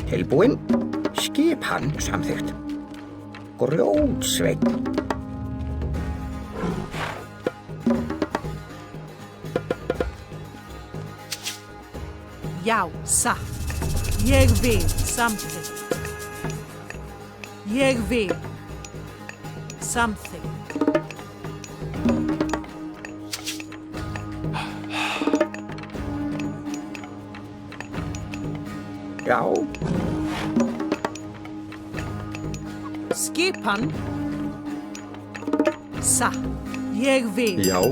Tilbúinn. Skipan samþykkt. Grjótsveinn. Já, satt. Ég vil samþykkt. Ég vil samþykkt. Já. Skipan. Satt. Ég vil. Já.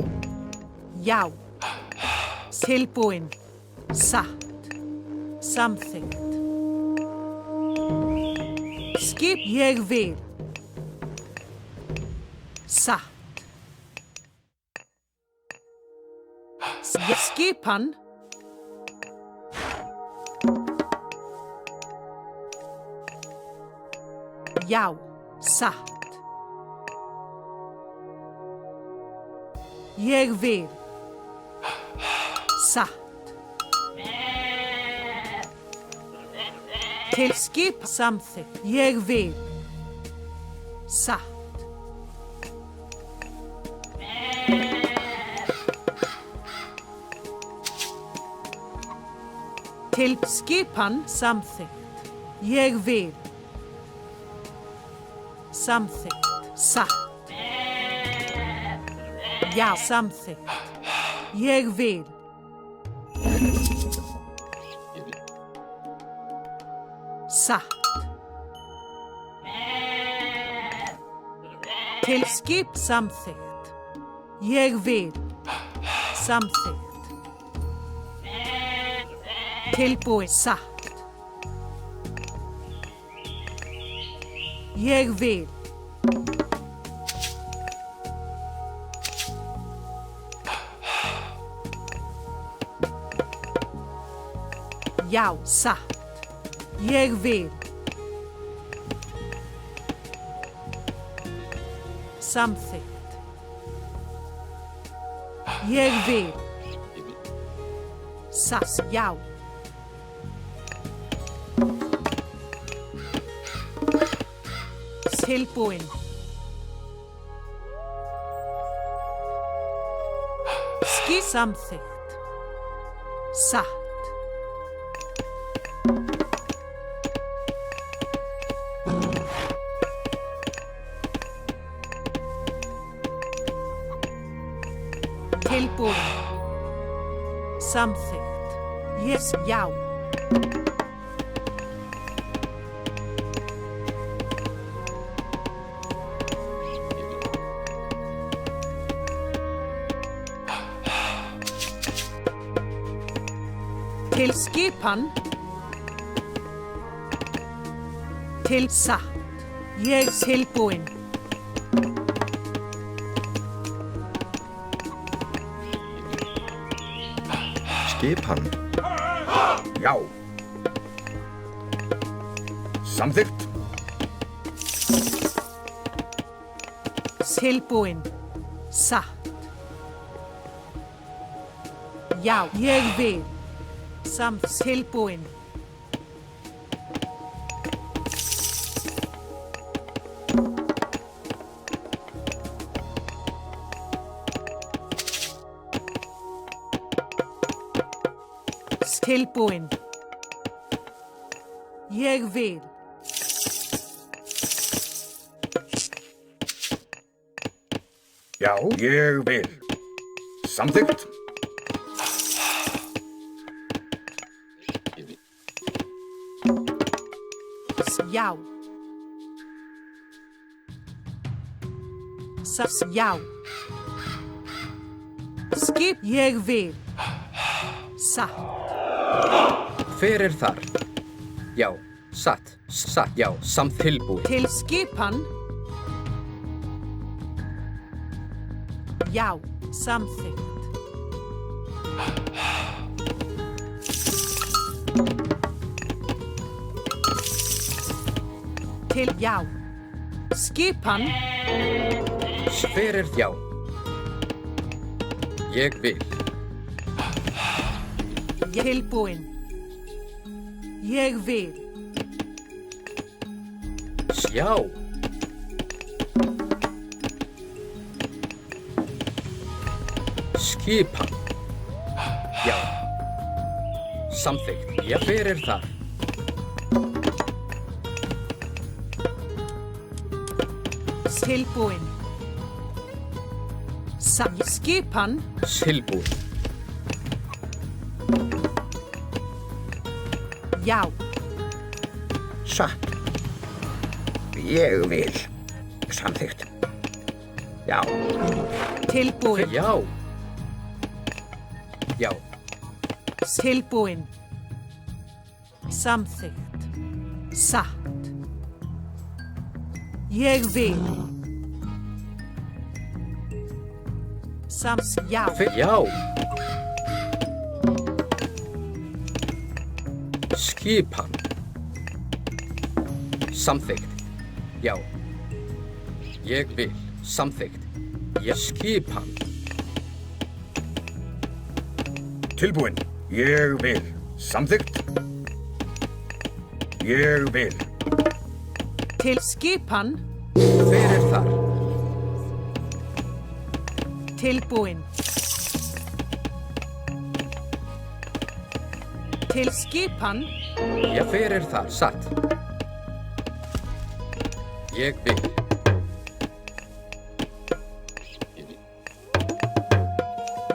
Já. Tilbúinn. Satt. Samþykkt. Skip ég vil. Satt. Skipan. Já, satt. Ég vil. Satt. Til skip samþykkt. Ég vil. Satt. Til skipan samþykkt. Ég vil. Samþykkt. Satt. Já, samþykkt. Ég vil. Satt. Til skip samþykkt. Ég vil. Samþykkt. Tilbúið. Satt. Ég vil. Já, satt. Ég vil. Samþykkt. Ég vil. Satt. Já. Tilbúinn. Skip samþykkt. Satt. Tilbúinn. Samþykkt. Yes, já. Til skipan. Til satt. Ég tilbúinn. Skipan. Já. Samþykkt. Tilbúinn. Satt. Já, ég vil. Tilbúinn. Tilbúinn. Ég vil. Já, ég vil. Samþykkt. Já. Já. Skip ég vil. Satt. Hver er þar? Já, satt, satt, já, samt tilbúið. Til skipan. Já, samþykkt. Til já. Skipan. Hver er já? Ég vil. Tilbúin. Ég vil. Sjá. Skipan. Já. Samþykkt. Já, hver er þar? Tilbúin. Skipan. Tilbúin. Já. Satt. Ég vil. Samþykkt. Já. Tilbúin. Já. Já. Tilbúin. Samþykkt. Satt. Ég vil. Já. Já. Skipan. Samþykkt. Já. Ég vil. Samþykkt. Ég skipan. Tilbúin. Ég vil. Samþykkt. Ég vil. Til skipan. Hver er þar? Tilbúin. Til skipan. Já, hver er þar? Satt. Ég vil.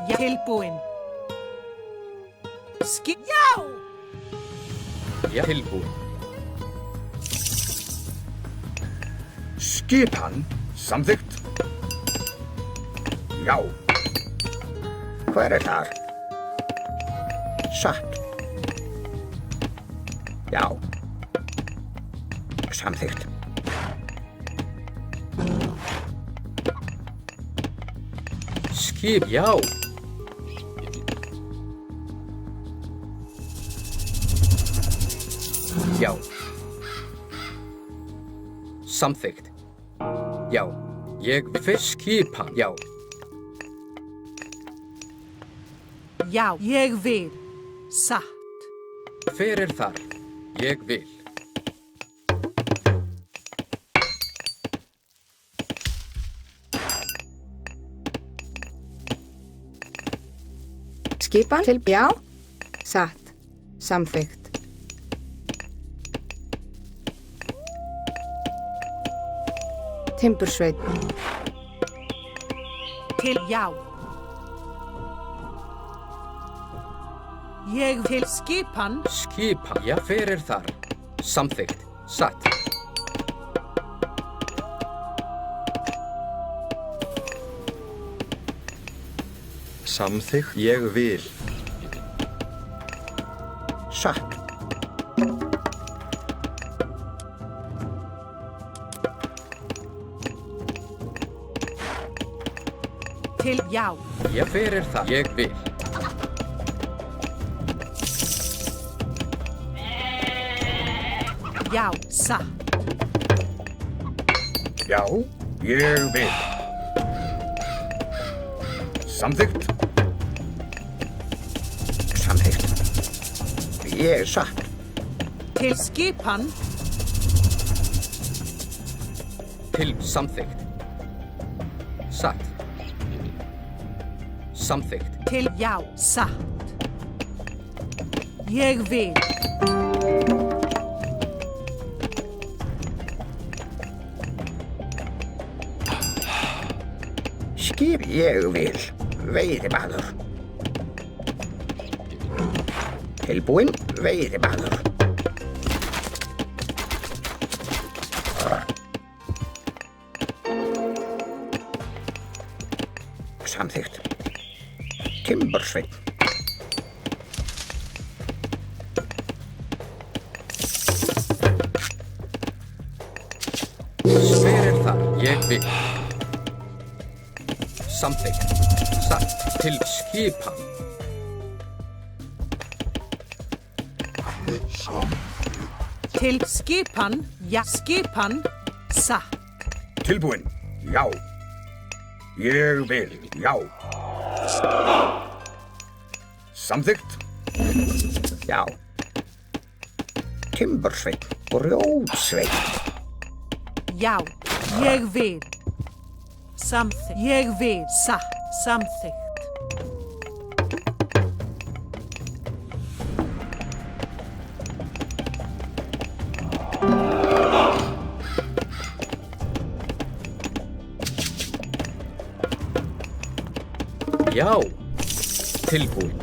Já. Tilbúin. Já! Já, tilbúin. Skipan. Samþykkt. Já. Hver er þar? Satt. Já. Samþykkt. Skip, já. Já. Samþykkt. Já. Ég vil skipan. Já. Já. Ég vil. Satt. Hver er þar? Ég vil. Skipan til já. Satt. Samþykkt. Timbursveit. Til já. Ég til skipan. Skipan. Já, hver er þar? Samþykkt. Satt. Samþykkt. Ég vil. Satt. Til já. Já, hver er þar? Ég vil. Já. Satt. Já. Ég vil. Samþykkt. Samþykkt. Ég satt. Til skipan. Til samþykkt. Satt. Samþykkt. Til já. Satt. Ég vil. Skip ég vil. Veiðimaður. Tilbúin. Veiðimaður. Samþykkt. Timbursveit. Hver er þar? Ég vil. Samþykkt. Satt. Til skipan. Til skipan. Já. Skipan. Satt. Tilbúin. Já. Ég vil, já. Samþykkt. Já. Timbursveinn, grjótsveinn. Já, ég vil. Samþykkt. Ég vil. Satt. Samþykkt. Já. Tilbúin.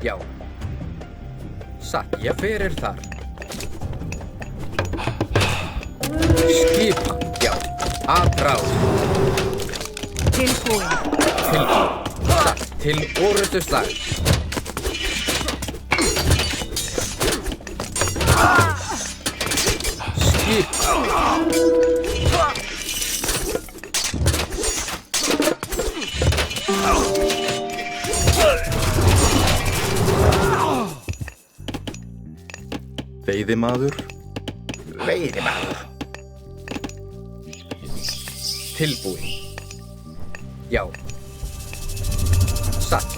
Já. Satt. Ég fyrir þar. Skipan. Já. Aðráð. Tilbúin. Tilbúin. Satt. Til orrustuslag. Skipan. Veiðimaður. Veiðimaður. Tilbúin. Já. Satt.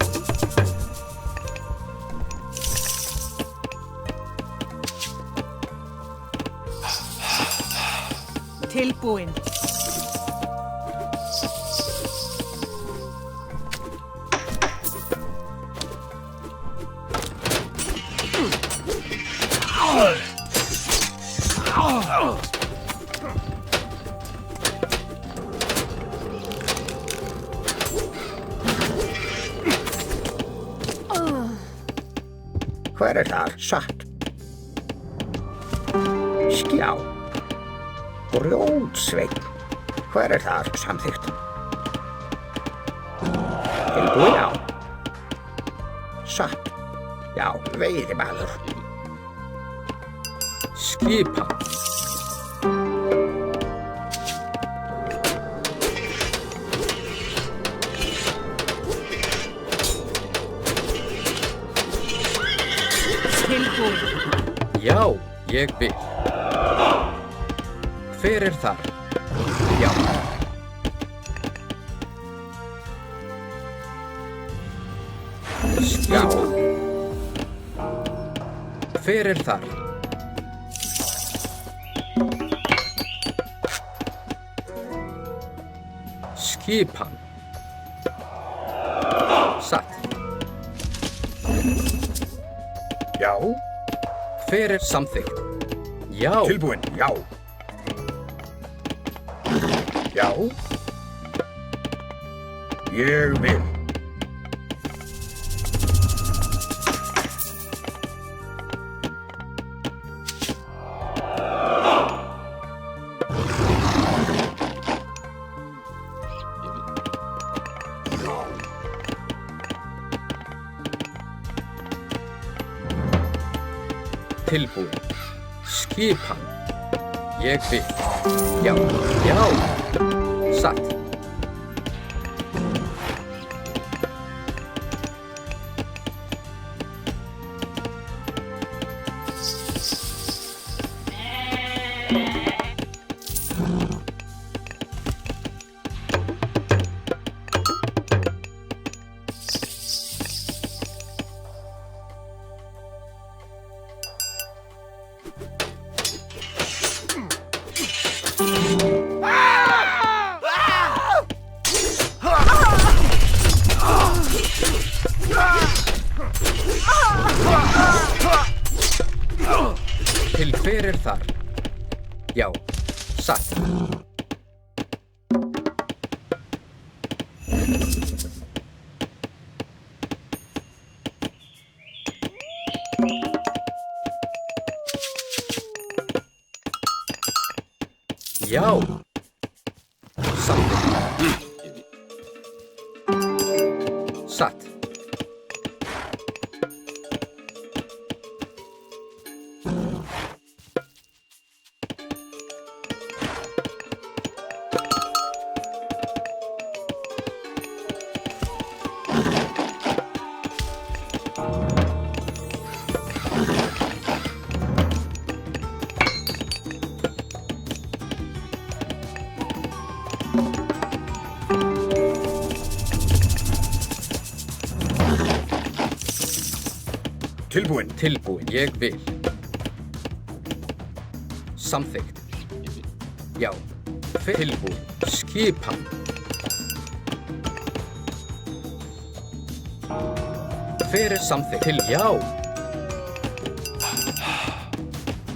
Tilbúin. Hver þar? Satt. Skjá. Grjótsveinn. Hver þar? Samþykkt. Tilbúin, já. Satt. Já, veiðimaður. Skipan. Tilbúin. Já, ég vil. Hver þar? Já. Skipan. Hver þar? Skipan. Satt. Já. Hver samþykkt? Já. Tilbúin, já. Já. Ég vil. Tilbúin. Skipan. Ég vil. Já. Já. Satt. Til hver þar? Já. Satt. Já. Samþykkt. Satt. Tilbúinn. Tilbúin. Ég vil. Samþykkt. Já. Tilbúin. Skipan. Fyrir samþykkt. Já.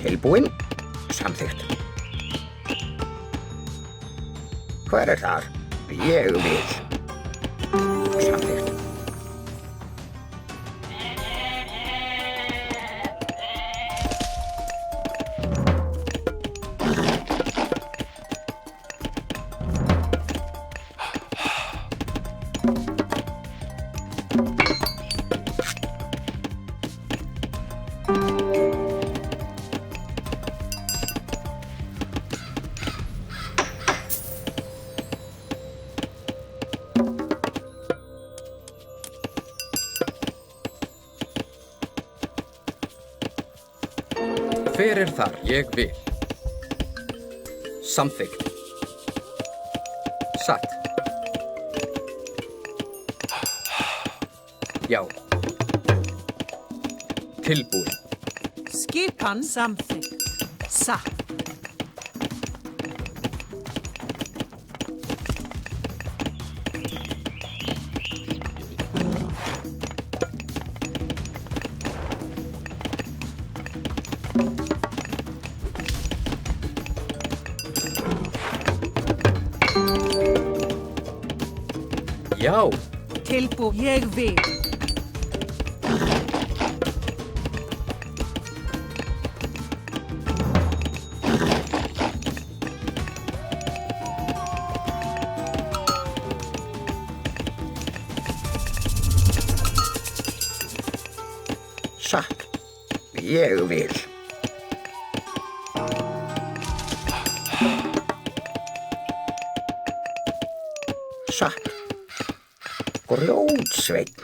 Tilbúinn. Samþykkt. Hver þar? Ég vil. Samþykkt. Fyrir þar. Ég vil. Samþykkt. Satt. Já. Tilbúin. Skipan samþykkt. Satt. Já. Tilbú. Ég vil. Satt. Ég vil. Satt. Grjótsveinn.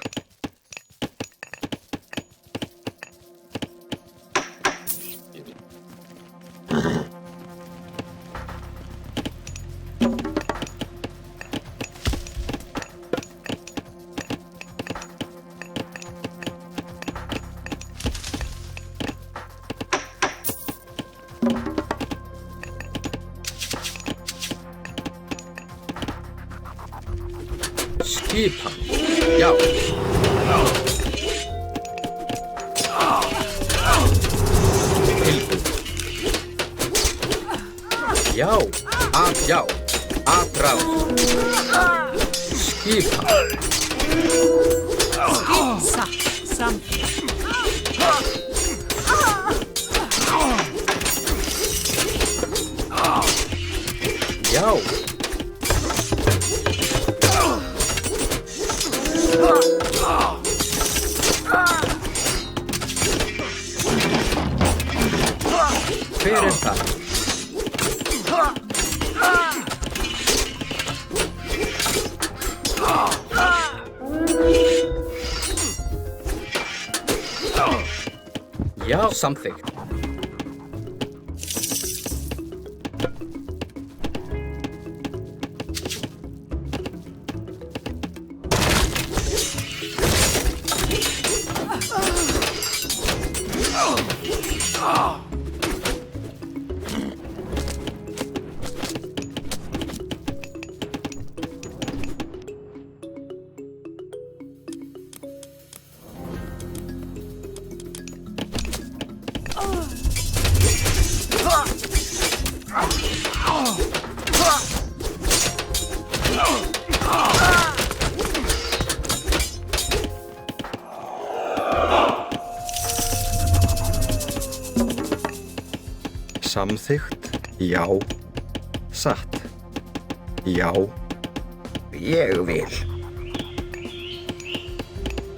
Skipan. Já. Tilbúin. Já. Já. Atráð. Skipan. Satt. Samþykkt. Já. Fyrir þar. Já. Samþykkt. Samþykkt. Já. Satt. Já. Ég vil.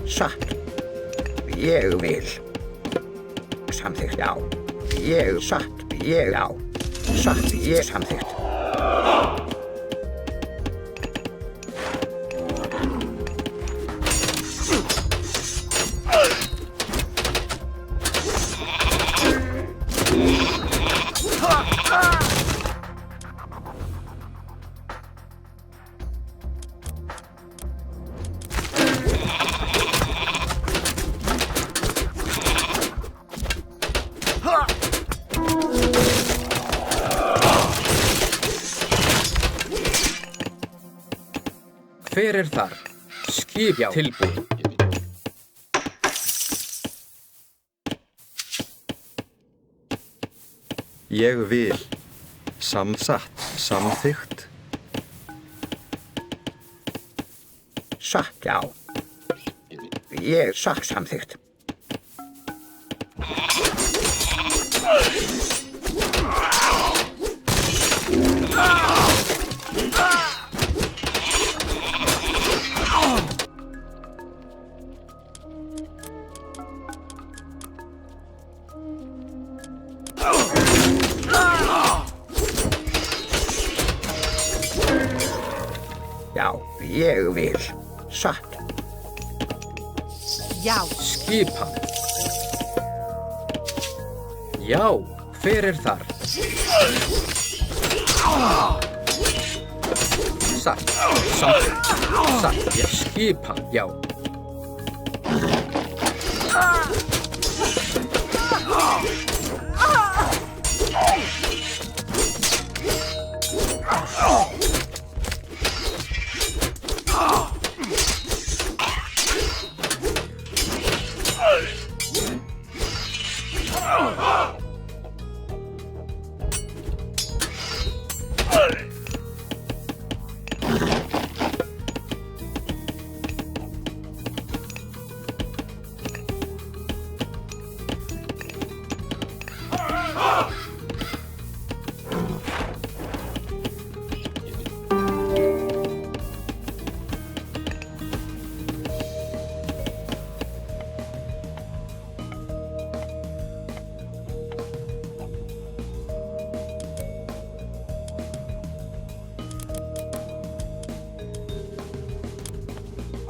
Satt. Ég vil. Samþykkt. Já. Ég satt. Ég já. Satt. Ég samþykkt. Hver er þar? Skip, já, tilbúin. Ég vil. Satt. Samþykkt. Satt, já. Satt, samþykkt. Já, ég vil. Satt. Já. Skipan. Já, hver er þar? Satt, samþykkt. Satt, já, skipan, já.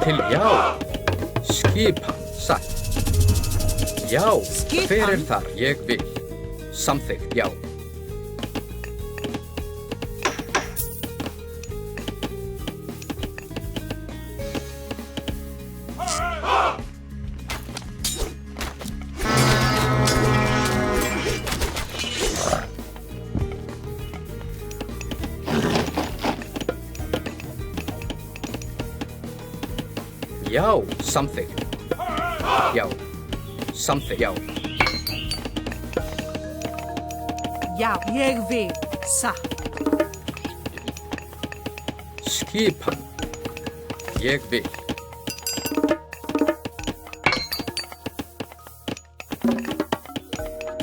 Til já. Skipan, satt. Já, hver er þar? Ég vil. Samþykkt, já. Já, samþykkt. Já, samþykkt, já. Já, ég vil. Satt. Skipan. Ég vil.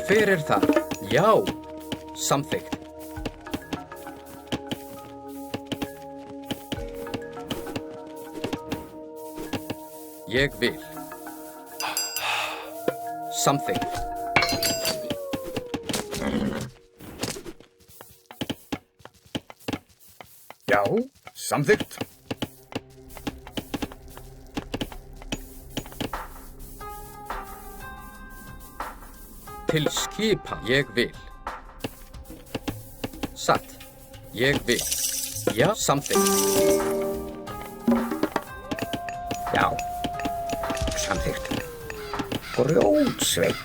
Hver er þar? Já, samþykkt. Ég vil. Samþykkt. Já, samþykkt. Til skipan. Ég vil. Satt. Ég vil. Já, samþykkt. Já, samþykkt. Grjótsveinn.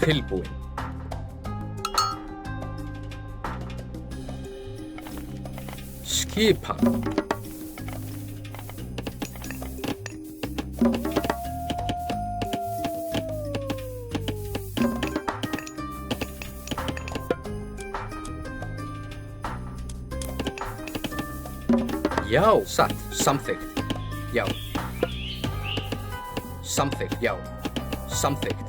Tilbúin. Skipan. Já, satt, samþykkt. Já. Samþykkt, já. Samþykkt.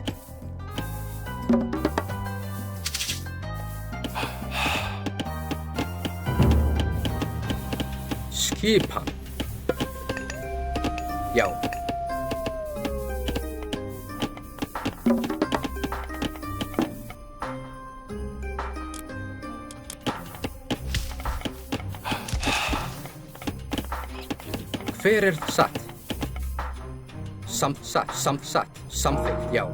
Skipan. Já. Hver er satt? Satt, samþykkt, já.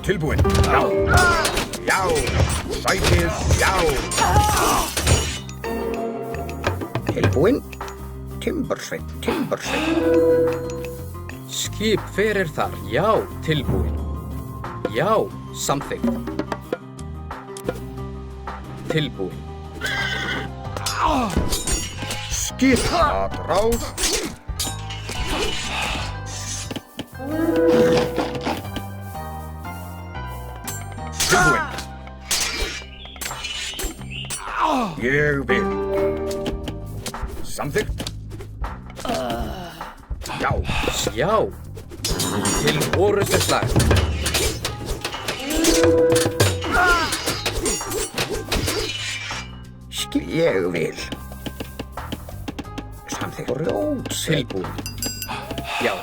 Tilbúin. Já. sækið, já. Tilbúinn. Timbursveinn, timbursveinn. Skip fyrir þar, já, tilbúin. Já, samþykkt. Tilbúin. Skip að ráð. Tilbúinn. Ég vil. Samþykkt. Já. Já. Til orustuslag. Ég vil. Samþykkt. Rótsveinn. Tilbúin. Já.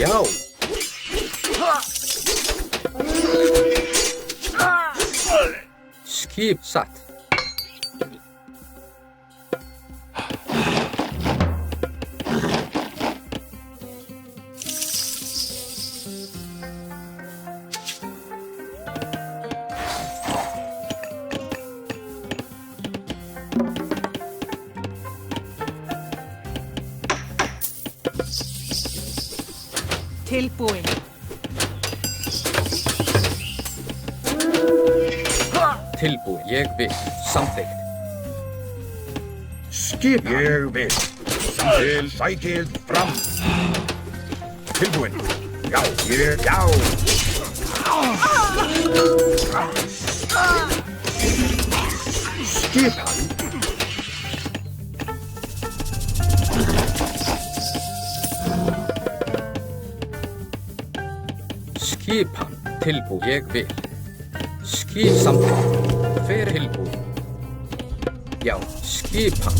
Já. Skip satt. Tilbúin. Tilbúin. Ég vil. Samþykkt. Skip. Ég vil. Til sækið fram. Tilbúinn. Já, ég, já. Skip hann. Skip hann. Tilbúin. Ég vil. Skip samþykkt. Fyrir tilbúin. Já, skip hann.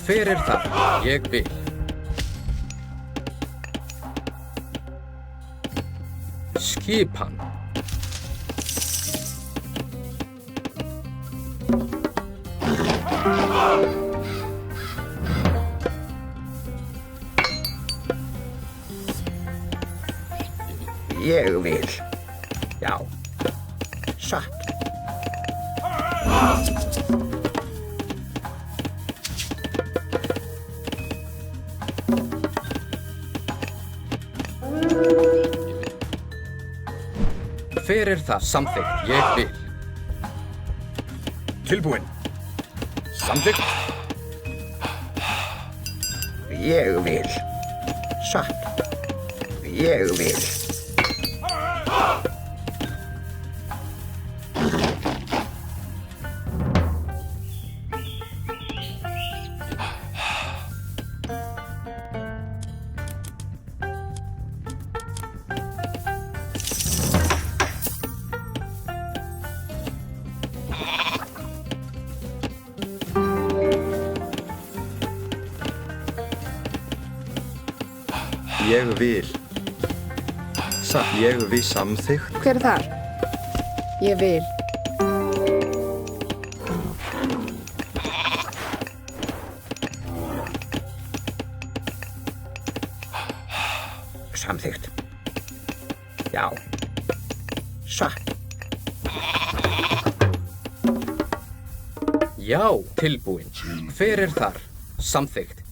Fyrir þar. Ég vil. Skip hann. Ég vil. Já. Satt. Fyrir það samþykkt. Ég vil. Tilbúinn. Samþykkt. Ég vil. Satt. Ég vil. Ég vil. Ég vil samþykkt. Hver er þar? Ég vil. Samþykkt. Já. Satt. Já, tilbúin. Fyrir þar. Samþykkt.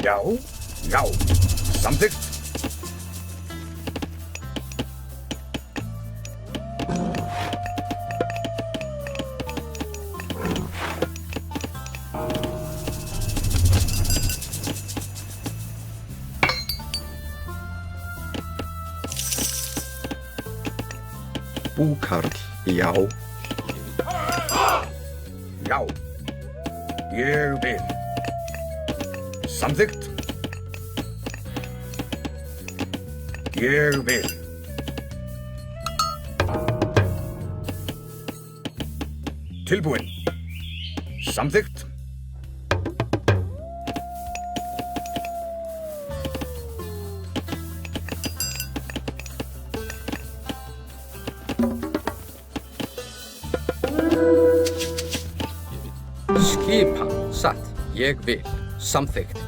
Já. Já. Samþykkt. Búkarl. Já. Já. Ég vil. Samþykkt. Ég vil. Tilbúinn. Samþykkt. Skipan. Satt. Ég vil. Samþykkt.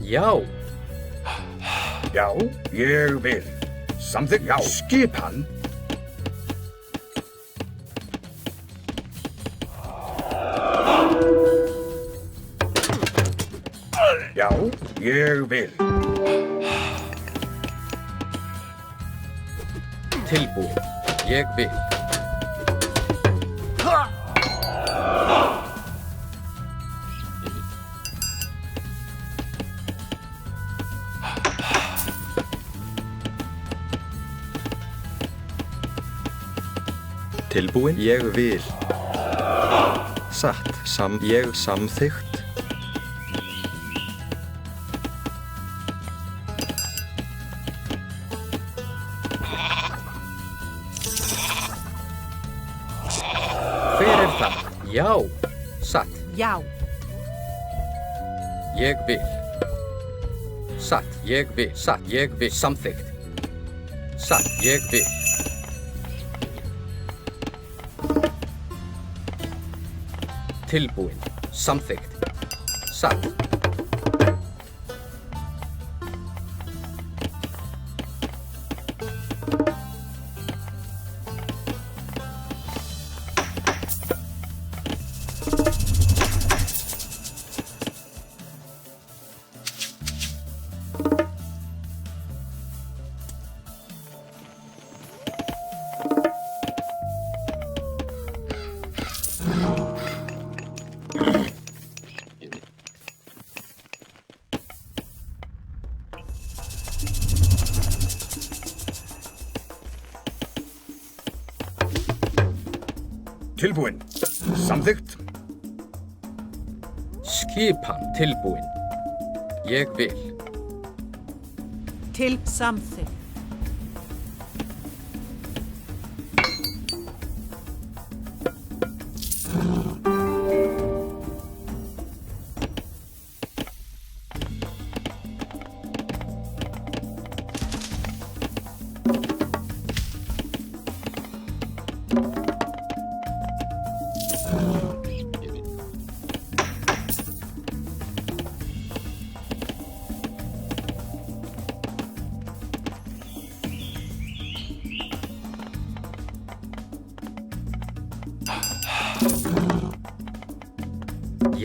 Já. Já, ég vil. Samþykkt. Já, skipan. Já, ég vil. Tilbúin. Ég vil. Tilbúinn. Ég vil. Satt. Ég samþykkt. Hver það? Já. Satt. Já. Ég vil. Satt. Ég vil. Satt. Ég vil. Samþykkt. Satt. Ég vil. Tilbúin. Samþykkt. Satt. Tilbúinn. Samþykkt. Skipan. Tilbúin. Ég vil. Til samþykkt.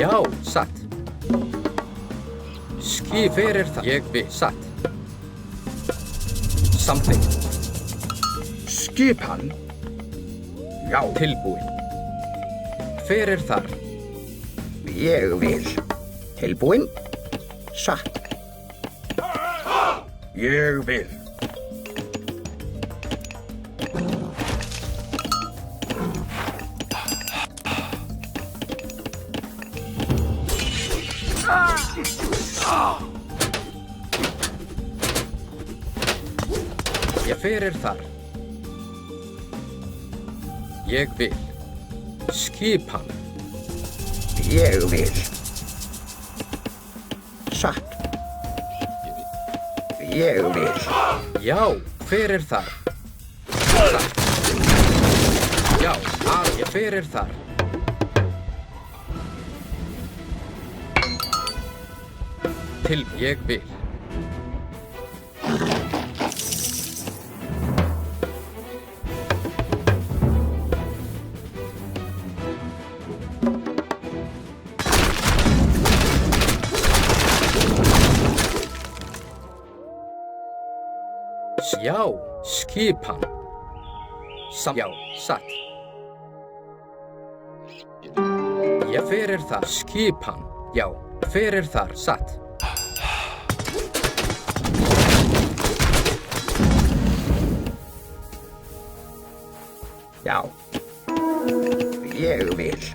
Já. Satt. Hver það? Ég vil. Satt. Samþykkt. Skipan. Já. Tilbúin. Hver þar? Ég vil. Tilbúinn. Satt. Ég vil. Hver þar? Ég vil. Skipan. Ég vil. Satt. Ég vil. Já. Hver þar? Satt. Já. Hver þar? Ég vil. Já. Skipan. Já. Satt. Hver þar? Skipan. Já. Hver þar? Satt. Ég vil.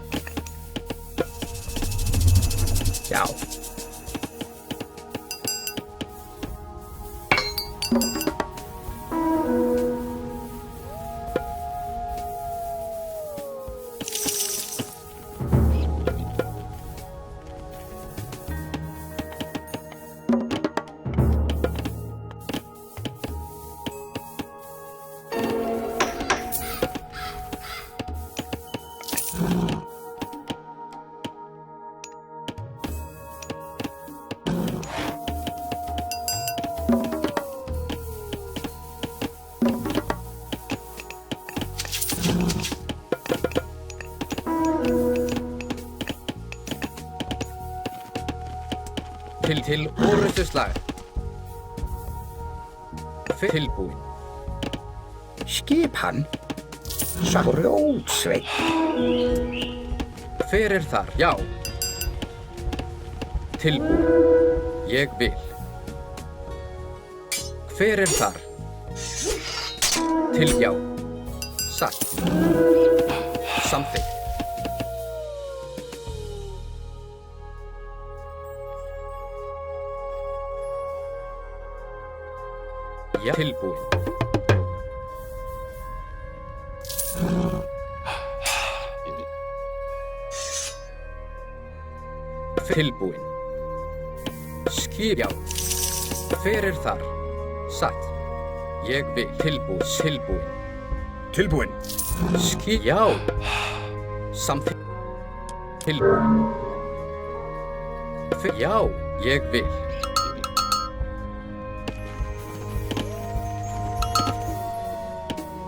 Já. Til orrustuslag. Tilbúin. Skipan. Grjótsveinn. Hver er þar? Já. Tilbúin. Ég vil. Hver er þar? Til já. Satt. Samþykkt. Já. Tilbúin. Tilbúin. Skip já. Hver er þar? Satt. Ég vil. Tilbúin. Tilbúin. Skip já. Samþykkt. Tilbúin. Já. Ég vil.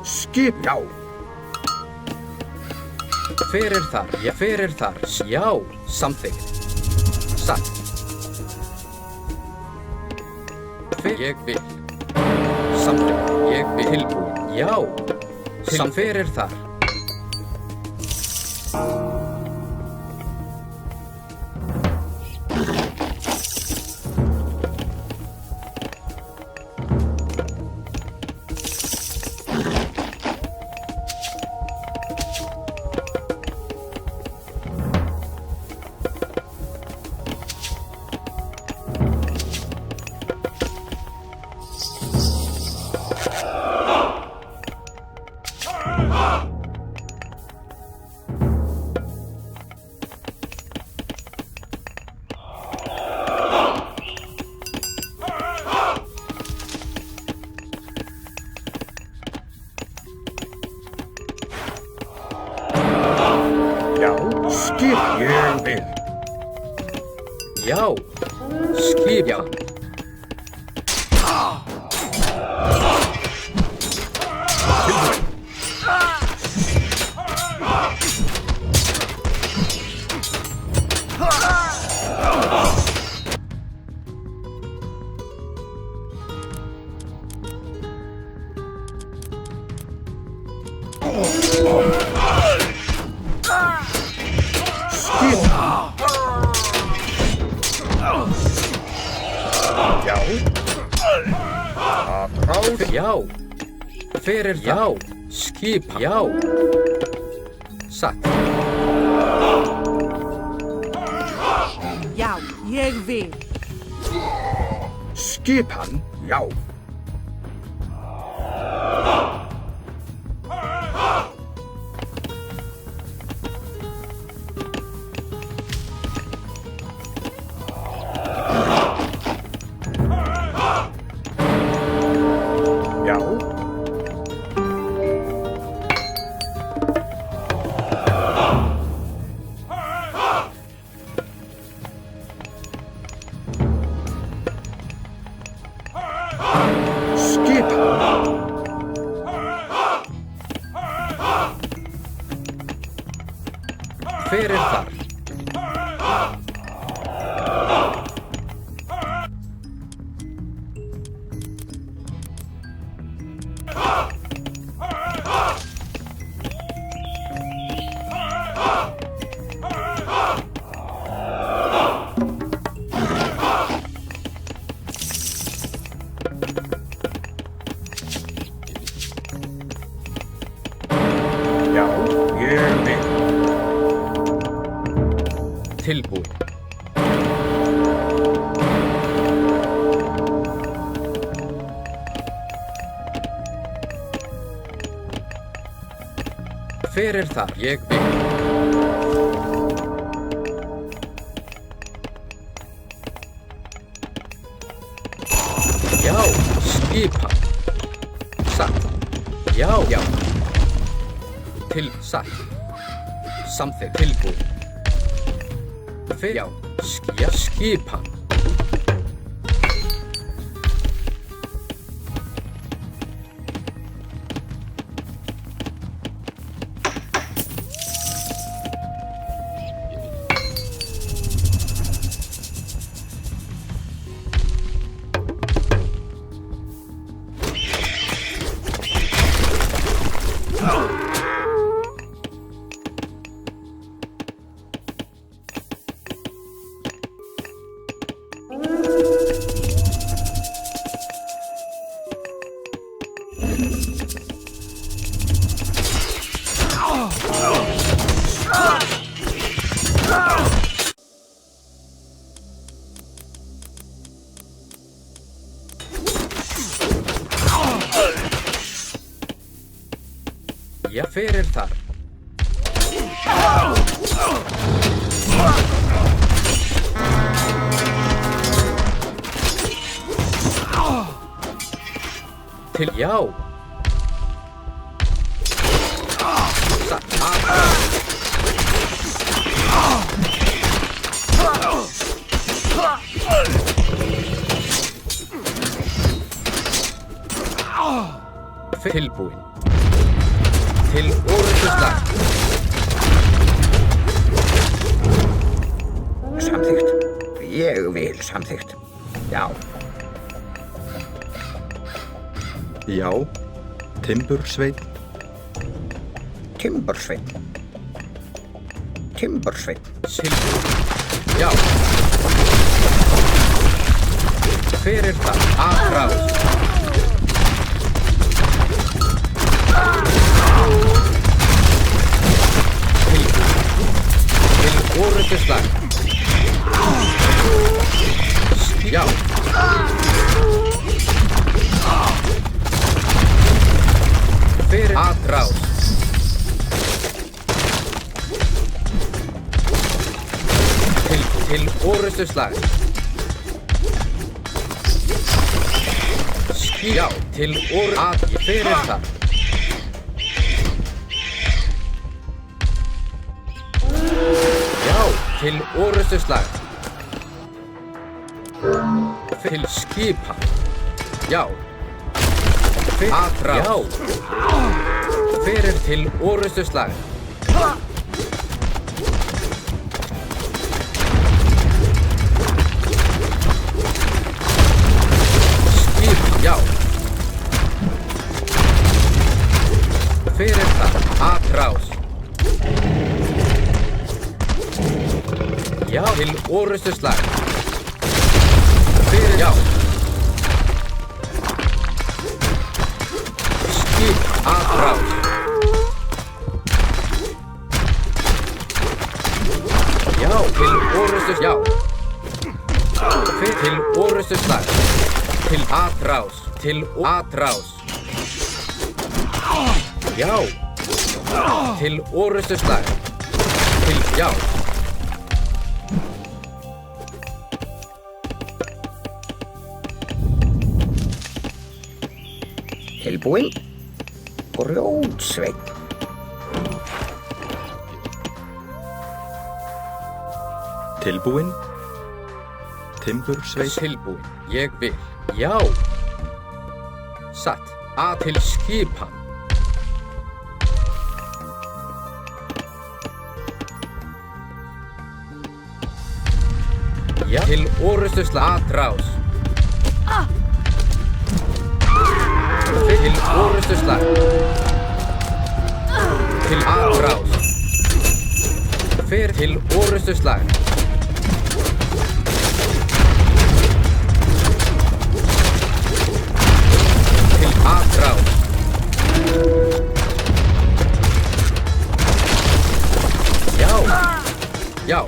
Skip já. Hver er þar? Já. Hver er þar? Já. Samþykkt. Satt. Ég vil. Samþykkt. Ég vil. Tilbúin. Já. Hver er þar? Skip ég vil. Já. Skip já. Tilbúin. Skip. Já. Ráð. Já. Hver er já. Skip já. Satt. Já, ég vil. Skipan. Já. Já. Skipan. Hver er þar? Já, ég vil. Hver þar? Ég vil. Já, skipan. Satt. Já, já. Til satt. Samþykkt. Tilbúið. Já, skipan. Já, hver þar? Til já. Satt. Tilbúin. Til orðuslag. Samþykkt. Ég vil samþykkt. Já. Já. Timbursveinn. Timbursveinn. Timbursveinn. Silfur. Já. Hver það? Aðráð. Til orðuslag. Já. Hver aðráð. Til orðuslag. Já, til orð. Hver það? Já, til orðuslag. Til skipan. Já. Aðráð. Já. Hver til orðuslag. Skip, já. Hver það? Aðráð. Já, til orðuslag. Hver, já. Skip, aðráð. Já, til orðuslag. Já. Hver til orðuslag. Til aðráð. Til aðráð. Já. Til orðuslag. Til, já. Tilbúin. Grjótsveinn. Tilbúin. Timbursveinn. Tilbúin. Ég vil. Já. Satt. Að til skipan. Já. Til orðuslag. Aðráð. Til orðuslag. Til aðráð. Hver til orðuslag. Til aðráð. Já. Já.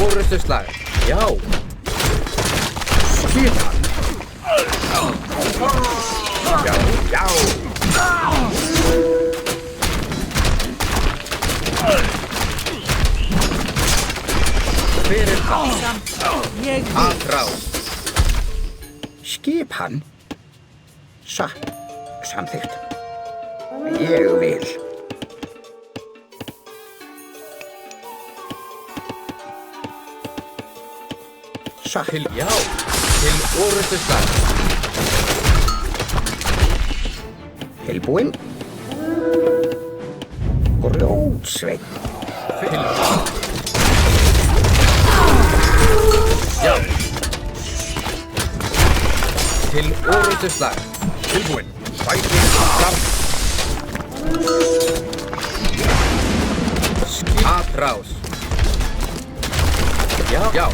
Orustuslag. Já. Skipan. Já, já. Hver er það? Ég vil. Atrás. Skipan. Satt. Samþykkt. Ég vil. Satt. Til, já. Til orustuslag. Tilbúinn. Grjótsveinn. Til. Já. Til orustuslag. Tilbúinn. Bætir fram. Atrás. Já. Já.